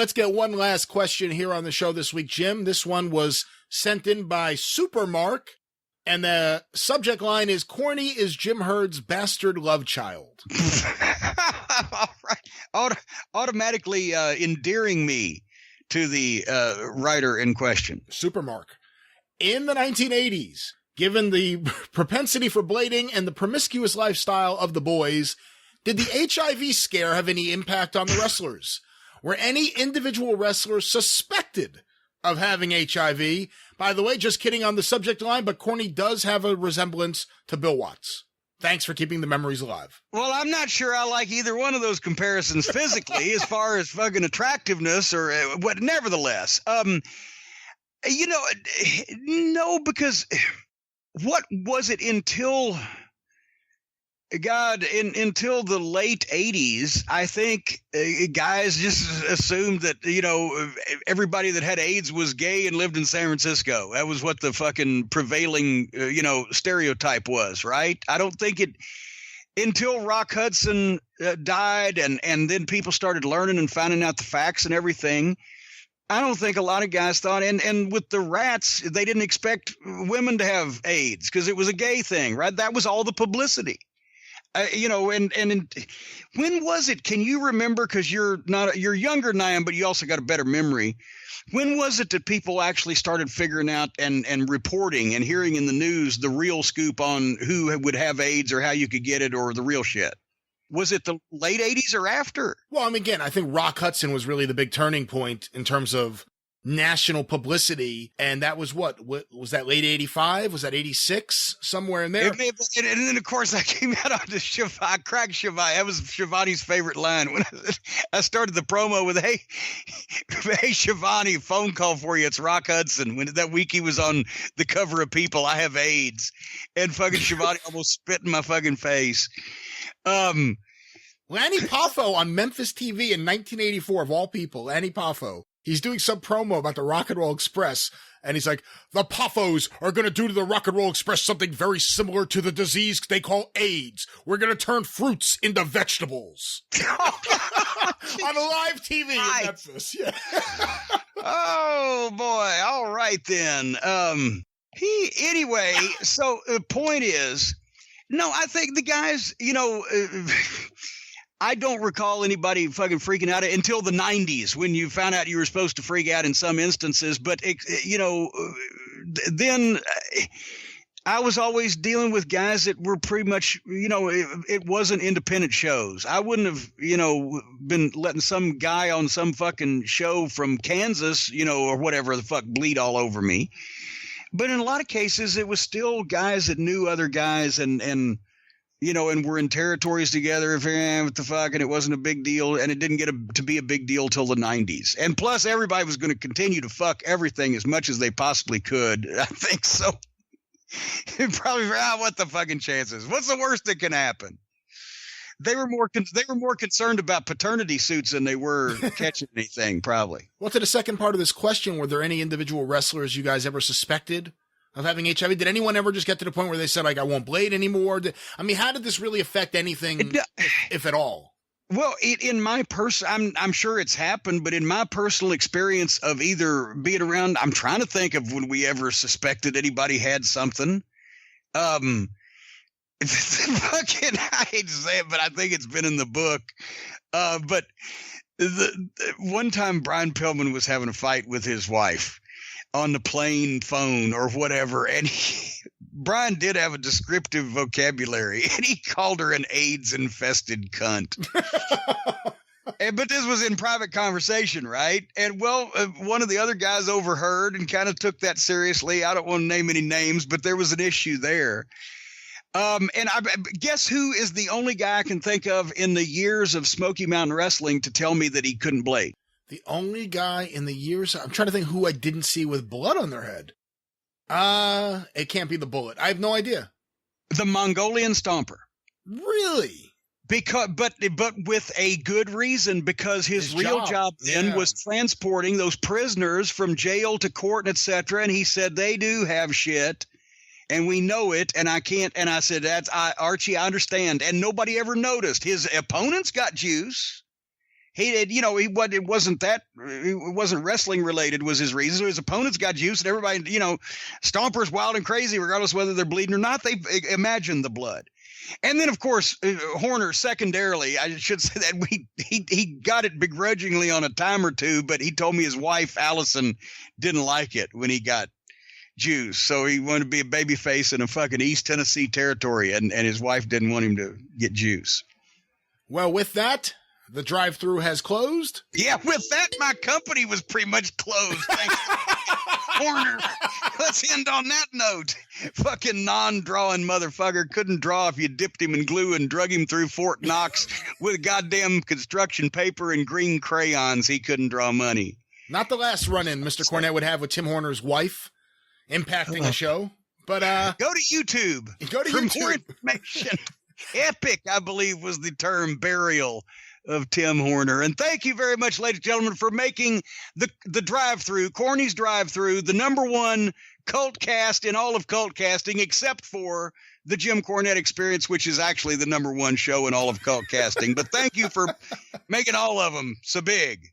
let's get one last question here on the show this week, Jim. This one was sent in by Supermark, and the subject line is, corny is Jim Hurd's bastard love child. All right. Automatically endearing me to the writer in question. Supermark. In the 1980s, given the propensity for blading and the promiscuous lifestyle of the boys, did the HIV scare have any impact on the wrestlers? Were any individual wrestlers suspected of having HIV? By the way, just kidding on the subject line, but corny does have a resemblance to Bill Watts. Thanks for keeping the memories alive. Well, I'm not sure I like either one of those comparisons physically as far as fucking attractiveness or what. Nevertheless, no, because what was it until the late 80s, I think guys just assumed that, everybody that had AIDS was gay and lived in San Francisco. That was what the fucking prevailing, stereotype was, right? I don't think it until Rock Hudson died and then people started learning and finding out the facts and everything. I don't think a lot of guys thought, and with the rats, they didn't expect women to have AIDS because it was a gay thing, right? That was all the publicity. And when was it? Can you remember? Because you're younger than I am, but you also got a better memory. When was it that people actually started figuring out and reporting and hearing in the news the real scoop on who would have AIDS or how you could get it or the real shit? Was it the late 80s or after? Well, I mean, again, I think Rock Hudson was really the big turning point in terms of national publicity, and that was what was that, late 85? Was that 86? Somewhere in there. And then, of course, I came out on the Shivani, crack Shivani. That was Shivani's favorite line. When I started the promo with, hey, Shivani, phone call for you. It's Rock Hudson. When that week he was on the cover of People, I have AIDS. And fucking Shivani almost spit in my fucking face. Lanny Poffo on Memphis TV in 1984, of all people, Lanny Poffo. He's doing some promo about the Rock and Roll Express, and he's like, the Poffos are going to do to the Rock and Roll Express something very similar to the disease they call AIDS. We're going to turn fruits into vegetables. On live TV in Memphis. Yeah. Oh, boy. All right, then. Anyway, so the point is, no, I think the guys, I don't recall anybody fucking freaking out until the 90s when you found out you were supposed to freak out in some instances. But, then I was always dealing with guys that were pretty much, it wasn't independent shows. I wouldn't have, been letting some guy on some fucking show from Kansas, or whatever the fuck bleed all over me. But in a lot of cases, it was still guys that knew other guys and were in territories together, what the fuck, and it wasn't a big deal, and it didn't get to be a big deal till the 90s. And plus, everybody was going to continue to fuck everything as much as they possibly could. I think so. Probably, what the fucking chances? What's the worst that can happen? They were more concerned about paternity suits than they were catching anything, probably. Well, to the second part of this question, were there any individual wrestlers you guys ever suspected of having HIV? Did anyone ever just get to the point where they said, like, I won't blade anymore? How did this really affect anything, if at all? Well, in my I'm sure it's happened, but in my personal experience of either being around, I'm trying to think of when we ever suspected anybody had something. Fucking, I hate to say it, but I think it's been in the book. But the one time Brian Pillman was having a fight with his wife on the plane phone or whatever, and Brian did have a descriptive vocabulary, and he called her an AIDS-infested cunt. But this was in private conversation, right? And one of the other guys overheard and kind of took that seriously. I don't want to name any names, but there was an issue there. And I guess who is the only guy I can think of in the years of Smoky Mountain Wrestling to tell me that he couldn't blade? The only guy in the years, I'm trying to think who I didn't see with blood on their head. It can't be the Bullet. I have no idea. The Mongolian Stomper. Really? But with a good reason, because his real job then was transporting those prisoners from jail to court, and etc. And he said they do have shit. And we know it, and I can't. And I said, Archie, I understand. And nobody ever noticed. His opponents got juice. He did, it wasn't wrestling related was his reason. So his opponents got juice, and everybody, Stomper's wild and crazy, regardless of whether they're bleeding or not. They imagine the blood. And then, of course, Horner, secondarily, I should say that he got it begrudgingly on a time or two, but he told me his wife, Allison, didn't like it when he got juice. So he wanted to be a babyface in a fucking East Tennessee territory, and his wife didn't want him to get juice. Well, with that, the drive-thru has closed. Yeah, with that, my company was pretty much closed. Thanks, Horner. Let's end on that note. Fucking non-drawing motherfucker couldn't draw if you dipped him in glue and drug him through Fort Knox with goddamn construction paper and green crayons. He couldn't draw money. Not the last run-in Mr. Cornette would have with Tim Horner's wife impacting the show. But go to YouTube. Go to for YouTube. More information. Epic, I believe, was the term burial of Tim Horner. And thank you very much, ladies and gentlemen, for making the drive-thru, Corny's drive-thru, the number one cult cast in all of cult casting, except for the Jim Cornette Experience, which is actually the number one show in all of cult casting. But thank you for making all of them so big.